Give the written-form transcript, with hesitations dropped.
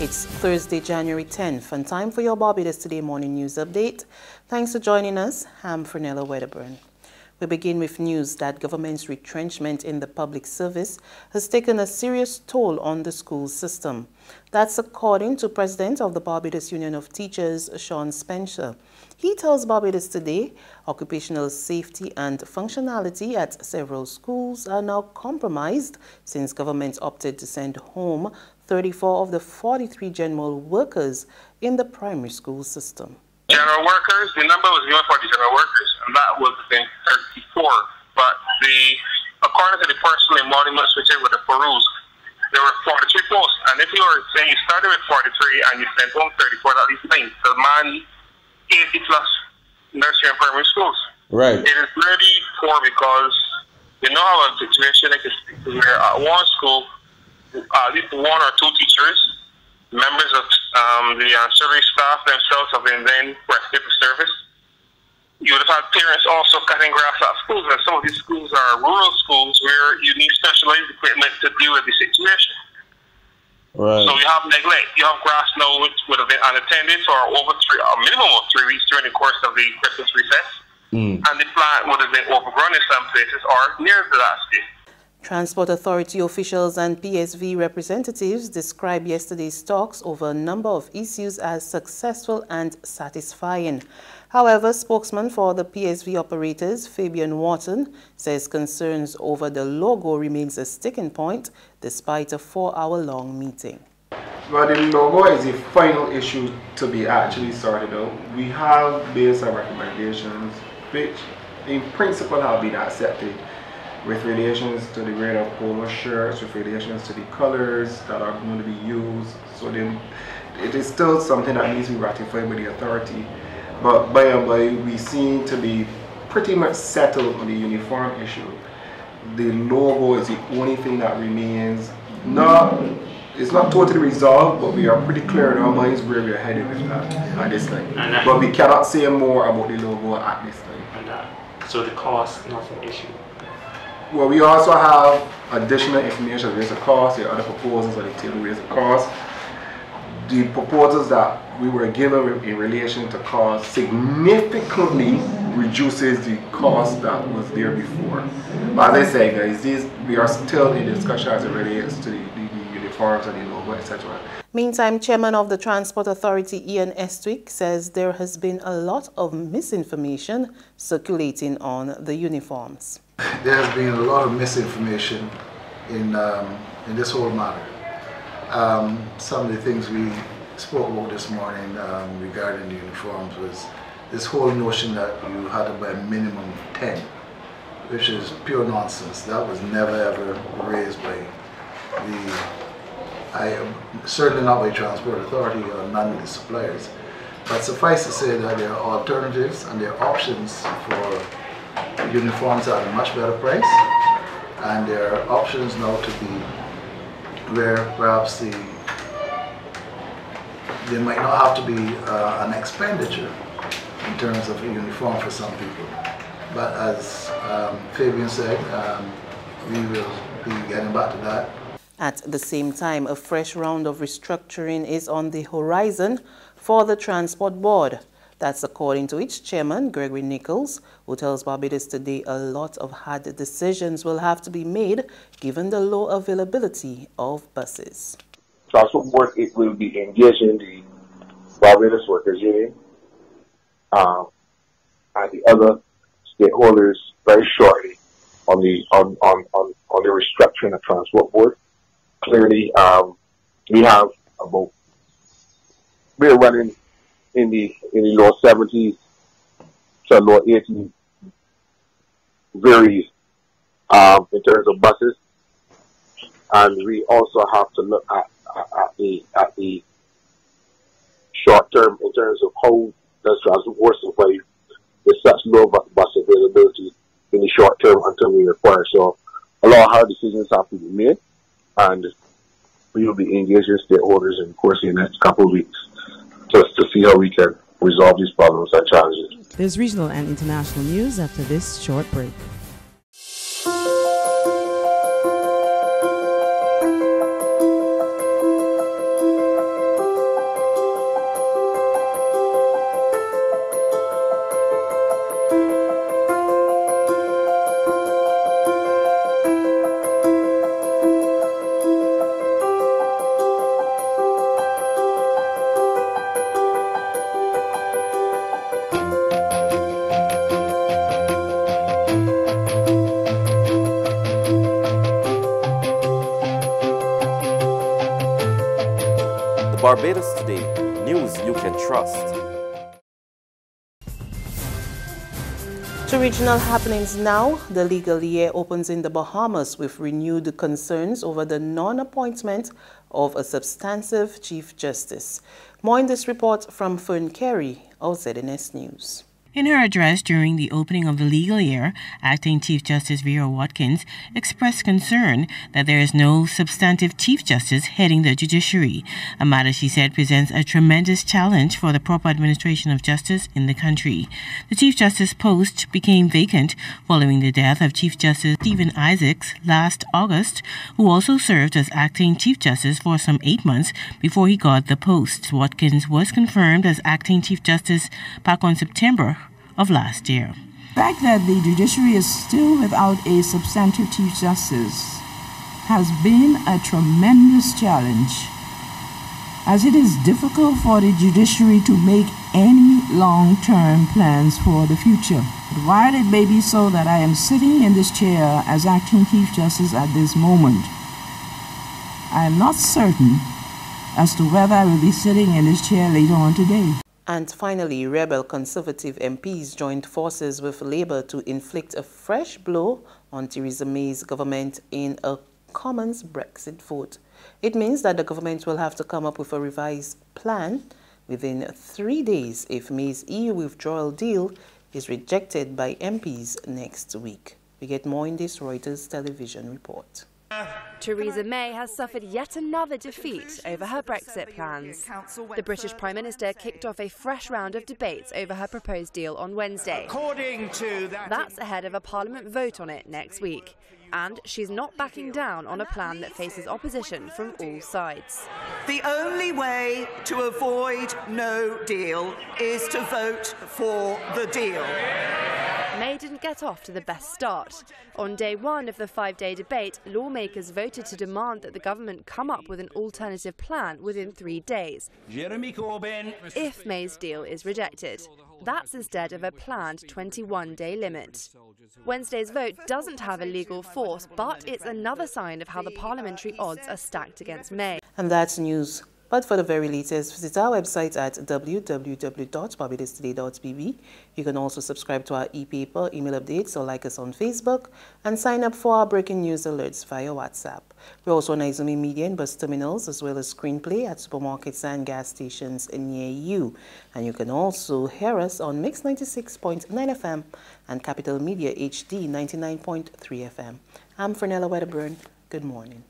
It's Thursday, January 10th, and time for your Barbados Today morning news update. Thanks for joining us. I'm Fernella Wedderburn. We begin with news that government's retrenchment in the public service has taken a serious toll on the school system. That's according to President of the Barbados Union of Teachers, Sean Spencer. He tells Barbados Today occupational safety and functionality at several schools are now compromised since government opted to send home 34 of the 43 general workers in the primary school system. General workers, the number was given for the general workers, and that was I think 34. But according to the personal emoluments which were the peruse, there were 43 posts. And if you were saying you started with 43 and you sent home 34, that is fine. So man, 80 plus nursery and primary schools. Right. It is really poor because you know how a situation like this where at one school, at least one or two teachers, members of the service staff themselves have been then rested for service. You would have had parents also cutting grass at schools, and some of these schools are rural schools where you need specialized equipment to deal with the situation. Right. So you have neglect. You have grass now which would have been unattended for a minimum of 3 weeks during the course of the Christmas recess. And the plant would have been overgrown in some places or near to that state. Transport Authority officials and PSV representatives described yesterday's talks over a number of issues as successful and satisfying. However, spokesman for the PSV operators, Fabian Wharton, says concerns over the logo remains a sticking point despite a 4-hour-long meeting. Well, the logo is the final issue to be actually sorted out. We have based on recommendations which in principle have been accepted, with relations to the red of polo shirts, with relations to the colors that are going to be used. So then it is still something that needs to be ratified by the authority. But by and by, we seem to be pretty much settled on the uniform issue. The logo is the only thing that remains. It's not totally resolved, but we are pretty clear in our minds where we are headed with that at this time. But we cannot say more about the logo at this time. So the cost, not an issue. Well, we also have additional information related to cost. There are other proposals on the table related to cost. The proposals that we were given in relation to cost significantly reduces the cost that was there before. But as I say, guys, we are still in discussion as it relates to the uniforms and the logo, etc. Meantime, Chairman of the Transport Authority, Ian Estwick, says there has been a lot of misinformation circulating on the uniforms. There has been a lot of misinformation in this whole matter. Some of the things we spoke about this morning regarding the uniforms was this whole notion that you had to buy a minimum of 10, which is pure nonsense. That was never ever raised by certainly not by Transport Authority or none of the suppliers. But suffice to say that there are alternatives and there are options for uniforms at a much better price, and there are options now to be where perhaps there might not have to be an expenditure in terms of a uniform for some people. But as Fabian said, we will be getting back to that. At the same time, a fresh round of restructuring is on the horizon for the Transport Board. That's according to its chairman, Gregory Nichols, who tells Barbados Today a lot of hard decisions will have to be made given the low availability of buses. Transport Board, it will be engaging the Barbados Workers Union and the other stakeholders very shortly on the restructuring of Transport Board. Clearly, we're running in the low 70s to low 80s varies in terms of buses, and we also have to look at the short term in terms of how does Transport survive with such low bus availability in the short term until we require. So a lot of hard decisions have to be made, and we will be engaging stakeholders in, of course, in the next couple of weeks just to see how we can resolve these problems and challenges. There's regional and international news after this short break. Barbados Today, news you can trust. To regional happenings now, the legal year opens in the Bahamas with renewed concerns over the non-appointment of a substantive Chief Justice. More in this report from Fern Carey of ZNS News. In her address during the opening of the legal year, Acting Chief Justice Vera Watkins expressed concern that there is no substantive Chief Justice heading the judiciary, a matter she said presents a tremendous challenge for the proper administration of justice in the country. The Chief Justice post became vacant following the death of Chief Justice Stephen Isaacs last August, who also served as Acting Chief Justice for some 8 months before he got the post. Watkins was confirmed as Acting Chief Justice back on September of last year. The fact that the judiciary is still without a substantive Chief Justice has been a tremendous challenge, as it is difficult for the judiciary to make any long-term plans for the future. But while it may be so that I am sitting in this chair as Acting Chief Justice at this moment, I am not certain as to whether I will be sitting in this chair later on today. And finally, rebel Conservative MPs joined forces with Labour to inflict a fresh blow on Theresa May's government in a Commons Brexit vote. It means that the government will have to come up with a revised plan within 3 days if May's EU withdrawal deal is rejected by MPs next week. We get more in this Reuters television report. Theresa May has suffered yet another defeat over her Brexit plans. The British Prime Minister kicked off a fresh round of debates over her proposed deal on Wednesday. That's ahead of a Parliament vote on it next week. And she's not backing down on a plan that faces opposition from all sides. The only way to avoid no deal is to vote for the deal. May didn't get off to the best start. On day one of the 5-day debate, lawmakers voted to demand that the government come up with an alternative plan within 3 days if May's deal is rejected. That's instead of a planned 21-day limit. Wednesday's vote doesn't have a legal force, but it's another sign of how the parliamentary odds are stacked against May. And that's news. But for the very latest, visit our website at www.barbadostoday.bb. You can also subscribe to our e-paper, email updates, or like us on Facebook, and sign up for our breaking news alerts via WhatsApp. We're also on Izumi Media and bus terminals, as well as screenplay at supermarkets and gas stations near you. And you can also hear us on Mix 96.9 FM and Capital Media HD 99.3 FM. I'm Fernella Wedderburn. Good morning.